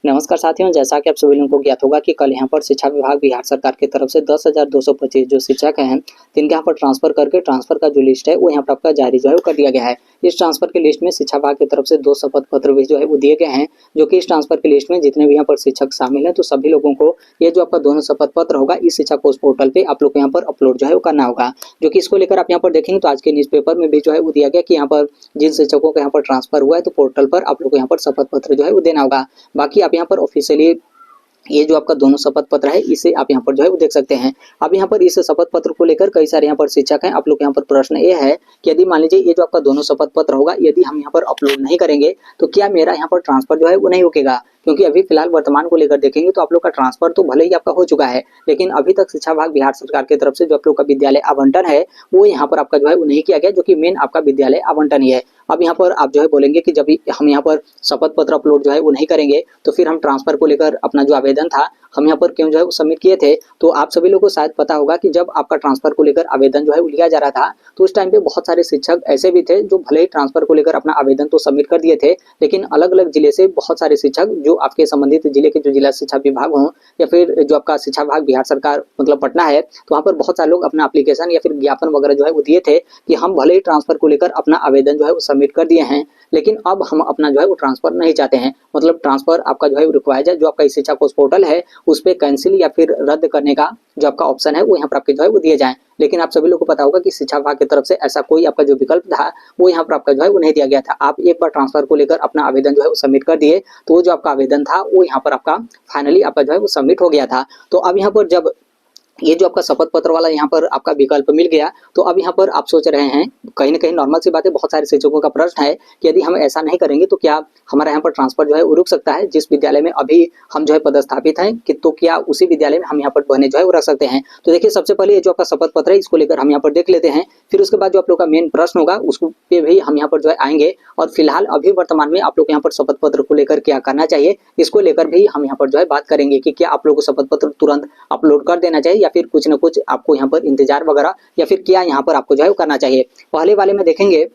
नमस्कार साथियों, जैसा कि आप सभी लोगों को ज्ञात होगा कि कल यहाँ पर शिक्षा विभाग बिहार सरकार की तरफ से 10,225 जो शिक्षक हैं जिनके यहाँ पर ट्रांसफर का जो लिस्ट है वो यहाँ पर आपका जारी जो है वो कर दिया गया है। इस ट्रांसफर की लिस्ट में शिक्षा विभाग की तरफ से 2 शपथ पत्र भी जो है वो दिए गए हैं, जो कि इस ट्रांसफर की लिस्ट में जितने भी यहाँ पर शिक्षक शामिल हैं तो सभी लोगों को ये जो आपका दोनों शपथ पत्र होगा इस शिक्षा कोष पोर्टल पे आप लोग को यहाँ पर अपलोड जो है वो करना होगा। जो कि इसको लेकर आप यहाँ पर देखेंगे तो आज के न्यूज़पेपर में भी जो है वो दिया गया कि यहाँ पर जिन शिक्षकों का यहाँ पर ट्रांसफर हुआ है तो पोर्टल पर आप लोग को यहाँ पर शपथ पत्र जो है वो देना होगा। बाकी आप यहाँ पर ऑफिशियली ये जो आपका दोनों शपथ पत्र है इसे आप यहाँ पर जो है वो देख सकते हैं। अब यहाँ पर इस शपथ पत्र को लेकर कई सारे यहाँ पर शिक्षक हैं। आप लोग यहाँ पर प्रश्न ये है कि यदि मान लीजिए ये जो आपका दोनों शपथ पत्र होगा यदि हम यहाँ पर अपलोड नहीं करेंगे तो क्या मेरा यहाँ पर ट्रांसफर जो है वो नहीं रुकेगा? क्योंकि अभी फिलहाल वर्तमान को लेकर देखेंगे तो आप लोग का ट्रांसफर तो भले ही आपका हो चुका है, लेकिन अभी तक शिक्षा विभाग बिहार सरकार की तरफ से जो आप लोग का विद्यालय आवंटन है वो यहाँ पर आपका जो है वो नहीं किया गया, जो कि मेन आपका विद्यालय आवंटन ही है। अब यहाँ पर आप जो है बोलेंगे कि जब हम यहाँ पर शपथ पत्र अपलोड जो है वो नहीं करेंगे तो फिर हम ट्रांसफर को लेकर अपना जो आवेदन था हम यहाँ पर क्यों जो है वो सबमिट किए थे। तो आप सभी लोगों को शायद पता होगा कि जब आपका ट्रांसफर को लेकर आवेदन जो है वो लिया जा रहा था तो उस टाइम पे बहुत सारे शिक्षक ऐसे भी थे जो भले ही ट्रांसफर को लेकर अपना आवेदन तो सबमिट कर दिए थे, लेकिन अलग अलग जिले से बहुत सारे शिक्षक जो आपके संबंधित जिले के जो जिला शिक्षा विभाग हो या फिर जो आपका शिक्षा विभाग बिहार सरकार मतलब पटना है तो वहाँ पर बहुत सारे लोग अपना एप्लीकेशन या फिर ज्ञापन वगैरह जो है वो दिए थे कि हम भले ही ट्रांसफर को लेकर अपना आवेदन जो है वो सबमिट कर दिए हैं, लेकिन अब हम अपना जो है वो ट्रांसफर नहीं चाहते हैं। मतलब ट्रांसफर आपका जो है रिक्वायर्ड है, जो आपका शिक्षा कोष पोर्टल है उस पर कैंसिल या फिर रद्द करने का जो आपका ऑप्शन है वो यहाँ पर आपके जो है वो दिए जाए। लेकिन आप सभी लोगों को पता होगा कि शिक्षा विभाग की तरफ से ऐसा कोई आपका जो विकल्प था वो यहाँ पर आपका जो है वो नहीं दिया गया था। आप एक बार ट्रांसफर को लेकर अपना आवेदन जो है वो सबमिट कर दिए तो वो जो आपका आवेदन था वो यहाँ पर आपका फाइनली आपका जो है वो सबमिट हो गया था। तो अब यहाँ पर जब ये जो आपका शपथ पत्र वाला यहाँ पर आपका विकल्प मिल गया तो अब यहाँ पर आप सोच रहे हैं, कहीं ना कहीं नॉर्मल सी बात है, बहुत सारे शिक्षकों का प्रश्न है कि यदि हम ऐसा नहीं करेंगे तो क्या हमारा यहाँ पर ट्रांसफर जो है वो रुक सकता है? जिस विद्यालय में अभी हम जो है पदस्थापित हैं कि तो क्या उसी विद्यालय में हम यहाँ पर बने जो है वो रख सकते हैं? तो देखिए, सबसे पहले ये जो आपका शपथ पत्र है इसको लेकर हम यहाँ पर देख लेते हैं, फिर उसके बाद जो आप लोग का मेन प्रश्न होगा उस पे भी हम यहाँ पर जो है आएंगे। और फिलहाल अभी वर्तमान में आप लोग यहाँ पर शपथ पत्र को लेकर क्या करना चाहिए इसको लेकर भी हम यहाँ पर जो है बात करेंगे कि क्या आप लोग को शपथ पत्र तुरंत अपलोड कर देना चाहिए या फिर कुछ ना कुछ आपको यहाँ पर इंतजार वगैरह या फिर क्या यहाँ पर आपको जो है करना चाहिए। पहले वाले में देखेंगे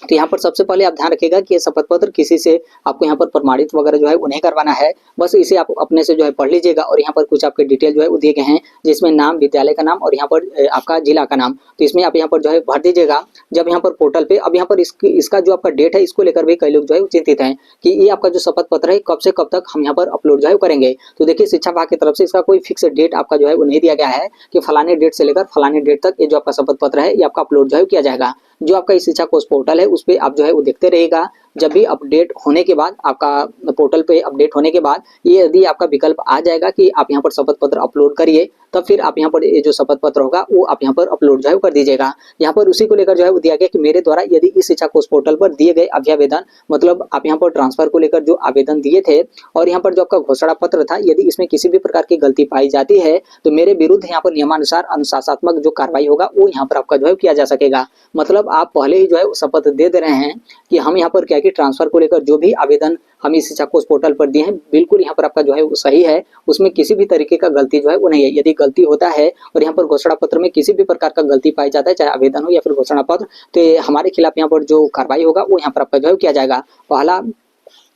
तो यहाँ पर सबसे पहले आप ध्यान रखिएगा कि ये शपथ पत्र किसी से आपको यहाँ पर प्रमाणित वगैरह जो है वो नहीं करवाना है, बस इसे आप अपने से जो है पढ़ लीजिएगा। और यहाँ पर कुछ आपके डिटेल जो है वो दिए गए हैं जिसमें नाम, विद्यालय का नाम और यहाँ पर आपका जिला का नाम, तो इसमें आप यहाँ पर जो है भर दीजिएगा जब यहाँ पर पोर्टल पे। अब यहाँ पर इसका जो आपका डेट है इसको लेकर भी कई लोग जो है चिंतित हैं कि ये आपका जो शपथ पत्र है कब से कब तक हम यहाँ पर अपलोड जो है करेंगे। तो देखिए, शिक्षा विभाग की तरफ से इसका कोई फिक्स डेट आपका जो है वो नहीं दिया गया है कि फलाने डेट से लेकर फलाने डेट तक ये जो आपका शपथ पत्र है ये आपका अपलोड जो है किया जाएगा। जो आपका इस शिक्षा कोष पोर्टल है उस पर आप जो है वो देखते रहिएगा। जब भी अपडेट होने के बाद आपका पोर्टल पे अपडेट होने के बाद ये यदि आपका विकल्प आ जाएगा कि आप यहाँ पर शपथ पत्र अपलोड करिए तब फिर आप यहाँ पर ये जो शपथ पत्र होगा वो आप यहाँ पर अपलोड जो है कर दीजिएगा। यहाँ पर उसी को लेकर जो है वो दिया गया कि मेरे द्वारा यदि इस शिक्षा कोष पोर्टल पर दिए गए अभ्यावेदन, मतलब आप यहाँ पर ट्रांसफर को लेकर जो आवेदन दिए थे और यहाँ पर जो आपका घोषणा पत्र था, यदि इसमें किसी भी प्रकार की गलती पाई जाती है तो मेरे विरुद्ध यहाँ पर नियमानुसार अनुशासनात्मक जो कार्रवाई होगा वो यहाँ पर आपका जो है किया जा सकेगा। मतलब आप पहले ही जो है शपथ दे रहे हैं कि हम यहाँ पर क्या कि ट्रांसफर को लेकर जो भी आवेदन हम इस शिक्षा कोष पोर्टल पर दिए हैं बिल्कुल यहाँ पर आपका जो है वो सही है, उसमें किसी भी तरीके का गलती जो है वो नहीं है। यदि गलती होता है और यहाँ पर घोषणा पत्र में किसी भी प्रकार का गलती पाई जाता है, चाहे आवेदन हो या फिर घोषणा पत्र, तो हमारे खिलाफ यहाँ पर जो कार्रवाई होगा वो यहाँ पर आपका जो है किया जाएगा। पहला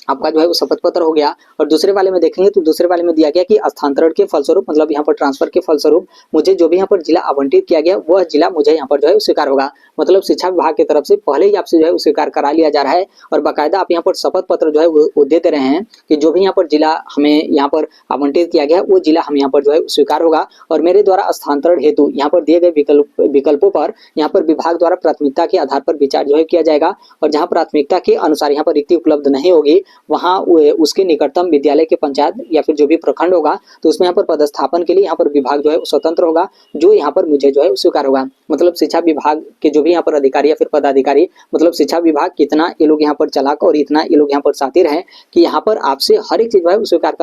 आपका जो है वो शपथ पत्र हो गया। और दूसरे वाले में देखेंगे तो दूसरे वाले में दिया गया कि स्थानांतरण के फलस्वरूप, मतलब यहाँ पर ट्रांसफर के फलस्वरूप मुझे जो भी यहाँ पर जिला आवंटित किया गया वह जिला मुझे यहाँ पर जो है स्वीकार होगा। मतलब शिक्षा विभाग की तरफ से पहले ही आपसे जो है स्वीकार करा लिया जा रहा है और बाकायदा आप यहाँ पर शपथ पत्र जो है वो देते रहे हैं कि जो भी यहाँ पर जिला हमें यहाँ पर आवंटित किया गया वो जिला हम यहाँ पर जो है स्वीकार होगा। और मेरे द्वारा स्थानांतरण हेतु यहाँ पर दिए गए विकल्पों पर यहाँ पर विभाग द्वारा प्राथमिकता के आधार पर विचार जो है किया जाएगा। और जहाँ प्राथमिकता के अनुसार यहाँ पर रिक्ति उपलब्ध नहीं होगी वहाँ उसके निकटतम विद्यालय के पंचायत या फिर जो भी प्रखंड होगा तो उसमें यहाँ पर पदस्थापन के लिए यहाँ पर विभाग जो है स्वतंत्र होगा, जो यहाँ पर मुझे जो है स्वीकार होगा। मतलब शिक्षा विभाग के जो भी यहाँ पर अधिकारी या फिर पदाधिकारी, मतलब शिक्षा विभाग कितना ये लोग यहाँ पर चालाक और इतना ये लोग यहाँ पर शातिर हैं कि यहाँ पर आपसे हर एक चीज जो है स्वीकार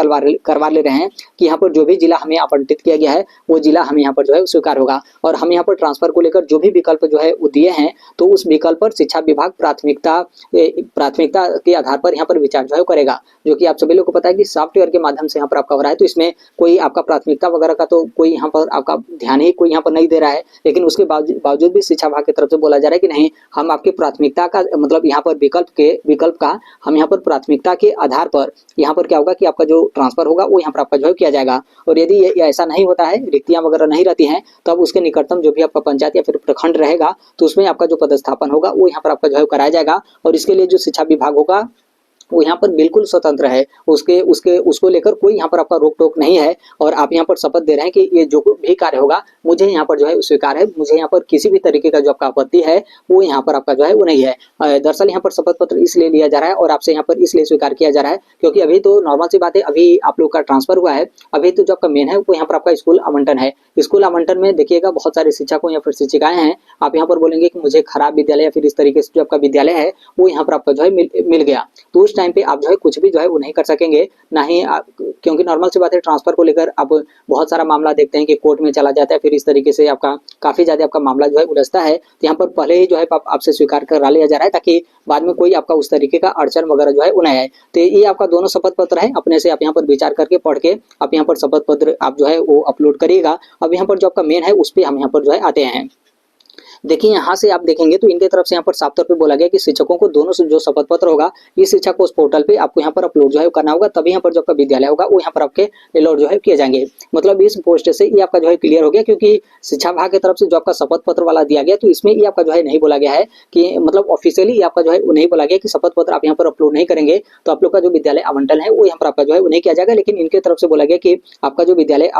करवा ले रहे हैं कि यहाँ पर जो भी जिला हमें आवंटित किया गया है वो जिला हमें यहाँ पर जो है स्वीकार होगा। और हम यहाँ पर ट्रांसफर को लेकर जो भी विकल्प जो है वो दिए हैं तो उस विकल्प पर शिक्षा विभाग प्राथमिकता के आधार पर यहाँ पर विचार विचार जो है करेगा, जो कि आप सभी लोग को पता है कि सॉफ्टवेयर के माध्यम से यहाँ पर आपका हो रहा है। तो इसमें कोई आपका प्राथमिकता वगैरह का तो कोई यहाँ पर आपका ध्यान ही कोई यहाँ पर नहीं दे रहा है, लेकिन उसके बावजूद भी शिक्षा विभाग की तरफ से बोला जा रहा है कि नहीं, हम आपकी प्राथमिकता का मतलब यहाँ पर विकल्प का हम यहाँ पर प्राथमिकता के आधार पर यहाँ पर क्या होगा कि आपका जो ट्रांसफर होगा वो यहाँ पर आपका जो है किया जाएगा। और यदि ये ऐसा नहीं होता है, रिक्तियां वगैरह नहीं रहती हैं, तब उसके निकटतम जो भी आपका पंचायत या फिर प्रखंड रहेगा तो उसमें आपका जो पदस्थापन होगा वो यहाँ पर आपका जो है कराया जाएगा। और इसके लिए जो शिक्षा विभाग होगा वो यहाँ पर बिल्कुल स्वतंत्र है, उसको लेकर कोई यहाँ पर आपका रोक टोक नहीं है। और आप यहाँ पर शपथ दे रहे हैं कि ये जो भी कार्य होगा मुझे यहाँ पर जो है स्वीकार है, मुझे यहाँ पर किसी भी तरीके का जो आपका आपत्ति है वो यहाँ पर आपका जो है वो नहीं है। दरअसल यहाँ पर शपथ पत्र इसलिए लिया जा रहा है और आपसे यहाँ पर इसलिए स्वीकार किया जा रहा है क्योंकि अभी तो नॉर्मल सी बात है, अभी आप लोग का ट्रांसफर हुआ है, अभी तो जो आपका मेन है वो यहाँ पर आपका स्कूल आवंटन है। स्कूल आवंटन में देखिएगा बहुत सारे शिक्षकों या फिर शिक्षिकाएं हैं, आप यहाँ पर बोलेंगे कि मुझे खराब विद्यालय या फिर इस तरीके से जो आपका विद्यालय है वो यहाँ पर आपका जो है मिल गया, तो उस टाइम पे आप जो है कुछ भी जो है वो नहीं कर सकेंगे, ना ही क्योंकि नॉर्मल सी बात है ट्रांसफर को लेकर आप बहुत सारा मामला देखते हैं कि कोर्ट में चला जाता है, फिर इस तरीके से आपका काफी ज्यादा आपका मामला जो है उलझता है। तो यहाँ पर पहले ही जो है आपसे स्वीकार करा लिया जा रहा है ताकि बाद में कोई आपका उस तरीके का अड़चन वगैरह जो है वो नहीं आए। तो ये आपका दोनों शपथ पत्र है, अपने से आप यहाँ पर विचार करके पढ़ के आप यहाँ पर शपथ पत्र आप जो है वो अपलोड करिएगा। अब यहाँ पर जो आपका मेन है उस पर हम यहाँ पर जो है आते हैं। देखिए यहाँ से आप देखेंगे तो इनके तरफ से यहाँ पर साफ तौर पे बोला गया कि शिक्षकों को दोनों जो शपथ पत्र होगा इस शिक्षा कोष पोर्टल पे आपको यहाँ पर अपलोड जो है करना होगा, तभी यहाँ पर जो आपका विद्यालय होगा वो यहाँ पर आपके अपलोड जो है किए जाएंगे। मतलब इस पोस्ट से ये आपका जो है क्लियर हो गया, क्योंकि शिक्षा विभाग की तरफ से जो आपका शपथ पत्र वाला दिया गया तो इसमें ये आपका जो है नहीं बोला गया है कि मतलब ऑफिशियली आपका जो है नहीं बोला गया कि शपथ पत्र आप यहाँ पर अपलोड नहीं करेंगे तो आप लोग का जो विद्यालय आवंटन है वो यहाँ पर आपका जो है वो नहीं किया जाएगा। लेकिन इनके तरफ से बोला गया कि आपका जो विद्यालय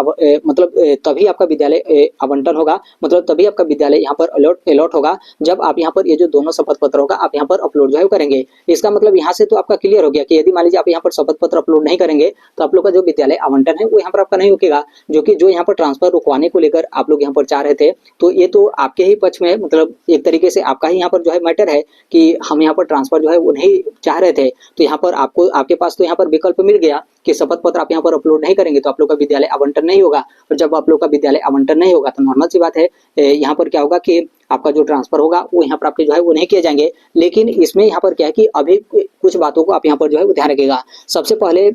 मतलब तभी आपका विद्यालय आवंटन होगा, मतलब तभी आपका विद्यालय यहाँ पर अलॉट होगा जब आप यहाँ पर ये जो दोनों शपथ पत्र होगा आप यहाँ पर अपलोड जो है करेंगे। इसका मतलब यहाँ से तो आपका क्लियर हो गया कि यदि मान लीजिए आप यहाँ पर शपथ पत्र अपलोड नहीं करेंगे तो आप लोग का जो विद्यालय आवंटन है वो यहाँ पर आपका नहीं रुकेगा, जो यहाँ पर ट्रांसफर रुकवाने को लेकर आप लोग यहाँ पर चाह रहे थे। तो ये तो आपके ही पक्ष में मतलब एक तरीके से आपका ही यहाँ पर जो है मैटर है कि हम यहाँ पर ट्रांसफर जो है वो नहीं चाह रहे थे, तो यहाँ पर आपको आपके पास तो यहाँ पर विकल्प मिल गया कि शपथ पत्र आप यहाँ पर अपलोड नहीं करेंगे तो आप लोग का विद्यालय आवंटन नहीं होगा। और जब आप लोग का विद्यालय आवंटन नहीं होगा तो नॉर्मल सी बात है यहाँ पर क्या होगा कि आपका जो ट्रांसफर होगा वो यहाँ पर आपके जो है वो नहीं किए जाएंगे। लेकिन इसमें यहाँ पर क्या है कि अभी कुछ बातों को आप यहाँ पर जो है वो ध्यान रखिएगा। सबसे पहले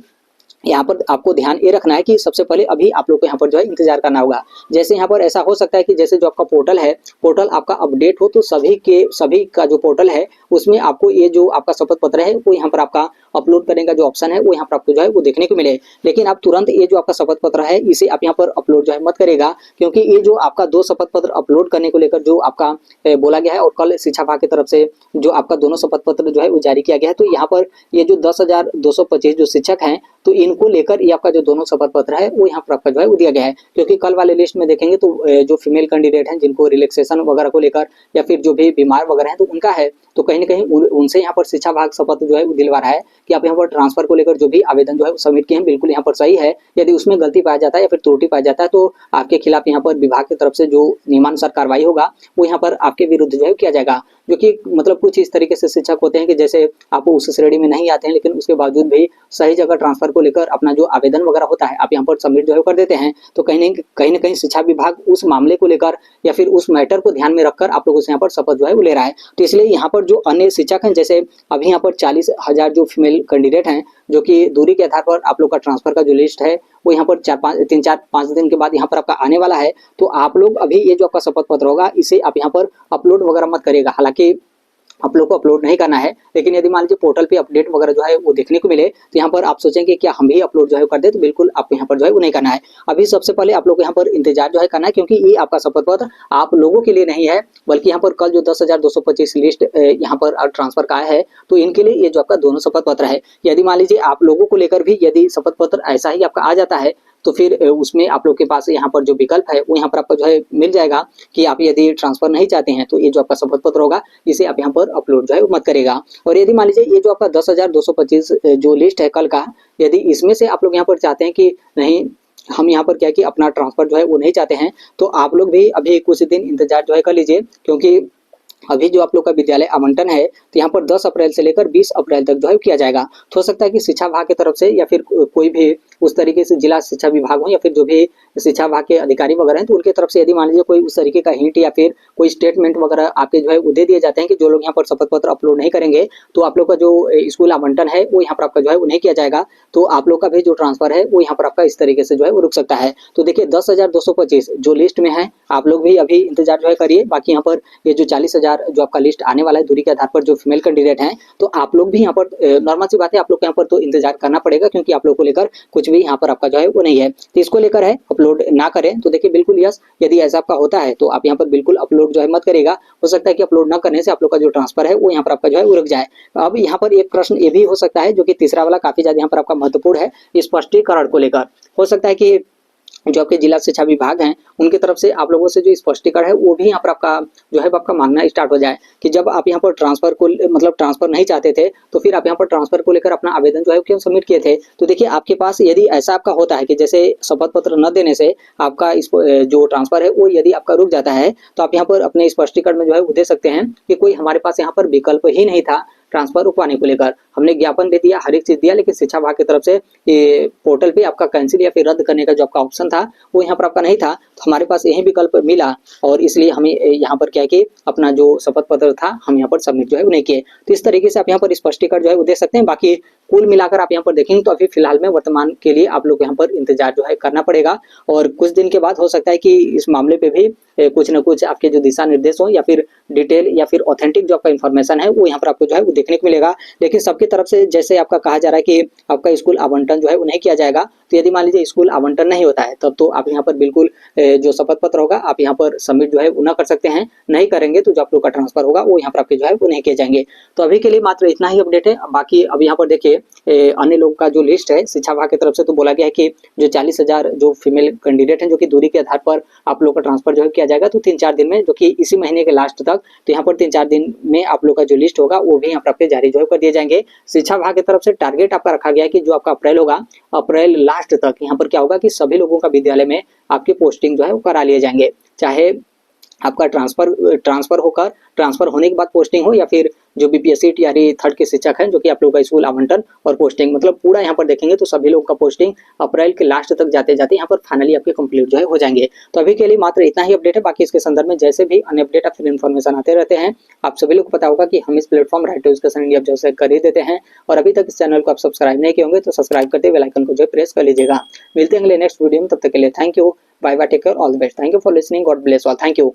यहाँ पर आपको ध्यान ये रखना है कि सबसे पहले अभी आप लोग को यहाँ पर जो है इंतजार करना होगा। जैसे यहाँ पर ऐसा हो सकता है कि जैसे जो आपका पोर्टल है, पोर्टल आपका अपडेट हो तो सभी का जो पोर्टल है उसमें आपको ये जो आपका शपथ पत्र है वो यहाँ पर आपका अपलोड करने का जो ऑप्शन है वो यहाँ पर आपको जो है वो देखने को मिले। लेकिन आप तुरंत ये जो आपका शपथ पत्र है इसे आप यहाँ पर अपलोड जो है मत करेगा, क्योंकि ये जो आपका 2 शपथ पत्र अपलोड करने को लेकर जो आपका बोला गया है और कल शिक्षा विभाग की तरफ से जो आपका दोनों शपथ पत्र जो है वो जारी किया गया है, तो यहाँ पर ये जो 10,225 जो शिक्षक हैं तो इनको लेकर ये आपका जो दोनों शपथ पत्र है वो यहाँ पर आपका जो है वो दिया गया है। क्योंकि कल वाले लिस्ट में देखेंगे तो जो फीमेल कैंडिडेट हैं जिनको रिलैक्सेशन वगैरह को लेकर या फिर जो भी बीमार वगैरह हैं तो उनका है, तो कहीं ना कहीं उनसे यहाँ पर शिक्षा विभाग शपथ जो है वो दिलवा रहा है कि आप यहाँ पर ट्रांसफर को लेकर जो भी आवेदन जो है सबमिट किए हैं बिल्कुल यहाँ पर सही है। यदि उसमें गलती पाया जाता है या फिर त्रुटि पाया जाता है तो आपके खिलाफ यहाँ पर विभाग की तरफ से जो नियमानुसार कार्रवाई होगा वो यहाँ पर आपके विरुद्ध जो है किया जाएगा। जो कि मतलब कुछ इस तरीके से शिक्षक होते हैं कि जैसे आप उस श्रेणी में नहीं आते हैं लेकिन उसके बावजूद भी सही जगह ट्रांसफर को लेकर अपना जो आवेदन वगैरह होता है आप यहाँ पर सबमिट जो है कर देते हैं, तो कहीं ना कहीं शिक्षा विभाग उस मामले को लेकर या फिर उस मैटर को ध्यान में रखकर आप लोगों से यहाँ पर शपथ जो है वो ले रहा है। तो इसलिए यहाँ पर जो अन्य शिक्षक हैं, जैसे अभी यहाँ पर 40,000 जो फीमेल कैंडिडेट हैं जो कि दूरी के आधार पर आप लोग का ट्रांसफर का जो लिस्ट है वो यहाँ पर 3-4-5 दिन के बाद यहाँ पर आपका आने वाला है। तो आप लोग अभी ये जो आपका शपथ पत्र होगा इसे आप यहाँ पर अपलोड वगैरह मत करिएगा। हालांकि आप लोग को अपलोड नहीं करना है, लेकिन यदि मान लीजिए पोर्टल पे अपडेट वगैरह जो है वो देखने को मिले तो यहाँ पर आप सोचेंगे क्या हम भी अपलोड जो है कर दे, तो बिल्कुल आपको यहाँ पर जो है वो नहीं करना है। अभी सबसे पहले आप लोग को यहाँ पर इंतजार जो है करना है, क्योंकि ये आपका शपथ पत्र आप लोगों के लिए नहीं है बल्कि यहाँ पर कल जो 10,225 लिस्ट यहाँ पर ट्रांसफर का है तो इनके लिए ये जो आपका दोनों शपथ पत्र है। यदि मान लीजिए आप लोगों को लेकर भी यदि शपथ पत्र ऐसा ही आपका आ जाता है तो फिर उसमें आप लोग के पास यहाँ पर जो विकल्प है वो यहाँ पर आपको जो है मिल जाएगा कि आप यदि ट्रांसफर नहीं चाहते हैं तो ये जो आपका शपथ पत्र होगा इसे आप यहाँ पर अपलोड जो है मत करेगा। और यदि मान लीजिए ये जो आपका 10,225 जो लिस्ट है कल का, यदि इसमें से आप लोग यहाँ पर चाहते हैं कि नहीं हम यहाँ पर क्या कि अपना ट्रांसफर जो है वो नहीं चाहते हैं, तो आप लोग भी अभी कुछ दिन इंतजार जो है कर लीजिए, क्योंकि अभी जो आप लोग का विद्यालय आवंटन है तो यहाँ पर 10 अप्रैल से लेकर 20 अप्रैल तक जो है किया जाएगा। तो हो सकता है कि शिक्षा विभाग की तरफ से या फिर कोई भी उस तरीके से जिला शिक्षा विभाग हो या फिर जो भी शिक्षा विभाग के अधिकारी वगैरह हैं, तो उनके तरफ से यदि मान लीजिए कोई उस तरीके का हिंट या फिर कोई स्टेटमेंट वगैरह आपके जो है वो दे दिए जाते हैं कि जो लोग यहाँ पर शपथ पत्र अपलोड नहीं करेंगे तो आप लोग का जो स्कूल आवंटन है वो यहाँ पर आपका जो है वो नहीं किया जाएगा, तो आप लोग का भी जो ट्रांसफर है वो यहाँ पर आपका इस तरीके से जो है वो रुक सकता है। तो देखिए 10,225 जो लिस्ट में है, आप लोग भी अभी इंतजार जो है करिए। बाकी यहाँ पर ये जो 40,000 जो आपका लिस्ट आने वाला है दूरी के आधार पर जो फीमेल कैंडिडेट हैं, तो आप लोग भी यहाँ पर नॉर्मल सी बात है, आप लोग को यहाँ पर तो इंतजार करना पड़ेगा क्योंकि आप लोग को लेकर कुछ भी यहाँ पर आपका जो है वो नहीं है। तो इसको लेकर है अपलोड ना करें, तो देखिए बिल्कुल यस, यदि ऐसा आपका होता है तो आप यहाँ पर बिल्कुल अपलोड जो है मत करेगा। हो सकता है कि अपलोड न करने से आप लोग का जो ट्रांसफर है वो यहाँ पर आपका जो है वो रुक जाए। अब यहाँ पर एक प्रश्न ये भी हो सकता है जो कि तीसरा वाला काफी ज्यादा यहाँ पर आपका महत्वपूर्ण है, स्पष्टीकरण को लेकर। हो सकता है कि जो आपके जिला शिक्षा विभाग हैं उनकी तरफ से आप लोगों से जो स्पष्टीकरण है वो भी यहाँ पर आपका जो है आपका मांगना स्टार्ट हो जाए कि जब आप यहाँ पर ट्रांसफर को मतलब ट्रांसफर नहीं चाहते थे तो फिर आप यहाँ पर ट्रांसफर को लेकर अपना आवेदन जो है क्यों सबमिट किए थे। तो देखिए आपके पास यदि ऐसा आपका होता है कि जैसे शपथ पत्र न देने से आपका जो ट्रांसफर है वो यदि आपका रुक जाता है, तो आप यहाँ पर अपने स्पष्टीकरण में जो है वो दे सकते हैं कि कोई हमारे पास यहाँ पर विकल्प ही नहीं था ट्रांसफर रुकवाने को लेकर। हमने ज्ञापन दे दिया, हर एक चीज दिया, लेकिन शिक्षा विभाग की तरफ से ये पोर्टल पे आपका कैंसिल या फिर रद्द करने का जो आपका ऑप्शन था वो यहाँ पर आपका नहीं था, तो हमारे पास यही विकल्प मिला और इसलिए हमें यहाँ पर क्या है कि अपना जो शपथ पत्र था हम यहाँ पर सबमिट जो है वो नहीं किए। तो इस तरीके से आप यहाँ पर स्पष्टीकरण जो है वो दे सकते हैं। बाकी कुल मिलाकर आप यहाँ पर देखेंगे तो अभी फिलहाल में वर्तमान के लिए आप लोग यहाँ पर इंतजार जो है करना पड़ेगा और कुछ दिन के बाद हो सकता है कि इस मामले पे भी कुछ न कुछ आपके जो दिशा निर्देश हो या फिर डिटेल या फिर ऑथेंटिक जो आपका इन्फॉर्मेशन है वो यहाँ पर आपको जो है वो देखने को मिलेगा। लेकिन सबकी तरफ से जैसे आपका कहा जा रहा है कि आपका स्कूल आवंटन जो है वो नहीं किया जाएगा, तो यदि मान लीजिए स्कूल आवंटन नहीं होता है तब तो आप यहाँ पर बिल्कुल जो शपथ पत्र होगा आप यहाँ पर सबमिट जो है वो ना कर सकते हैं। नहीं करेंगे तो जो आप लोग का ट्रांसफर होगा वो यहाँ पर आपके जो है वो नहीं किए जाएंगे। तो अभी के लिए मात्र इतना ही अपडेट है। बाकी अब यहाँ पर देखिए अन्य लोगों का जो लिस्ट है शिक्षा विभाग की तरफ से तो बोला गया है कि जो 40,000 जो फीमेल कैंडिडेट हैं जो कि दूरी के आधार पर आप लोग का ट्रांसफर जो है किया जाएगा, तो 3-4 दिन में, जो कि इसी महीने के लास्ट तक, तो यहाँ पर 3-4 दिन में आप लोग का जो लिस्ट होगा वो भी यहाँ पर आपके जारी जो है कर दिए जाएंगे। शिक्षा विभाग की तरफ से टारगेट आपका रखा गया है कि जो आपका अप्रैल होगा, अप्रैल लास्ट तक यहाँ पर क्या होगा कि सभी लोगों का विद्यालय में आपके पोस्टिंग जो है वो करा लिए जाएंगे, चाहे आपका ट्रांसफर होने के बाद पोस्टिंग हो या फिर जो बीपीएससी टीआरई थर्ड के शिक्षक हैं जो कि आप लोग का स्कूल आवंटन और पोस्टिंग मतलब पूरा यहाँ पर देखेंगे तो सभी लोगों का पोस्टिंग अप्रैल के लास्ट तक जाते जाते यहाँ पर फाइनली आपके कंप्लीट जो है हो जाएंगे। तो अभी के लिए मात्र इतना ही अपडेट है। बाकी इसके संदर्भ में जैसे भी अन्य अपडेट या फिर इन्फॉर्मेशन आते रहते हैं, आप सभी लोग को पता होगा कि हम इस platform right to education India जो है कर ही देते हैं। और अभी तक इस चैनल को आप सब्सक्राइब नहीं किए होंगे तो सब्सक्राइब करते बेल आइकन को जो प्रेस कर लीजिएगा। मिलते हैं अगले नेक्स्ट वीडियो में, तब तक के लिए thank you, bye bye, take care, all the best, thank you for listening, God bless all, thank you.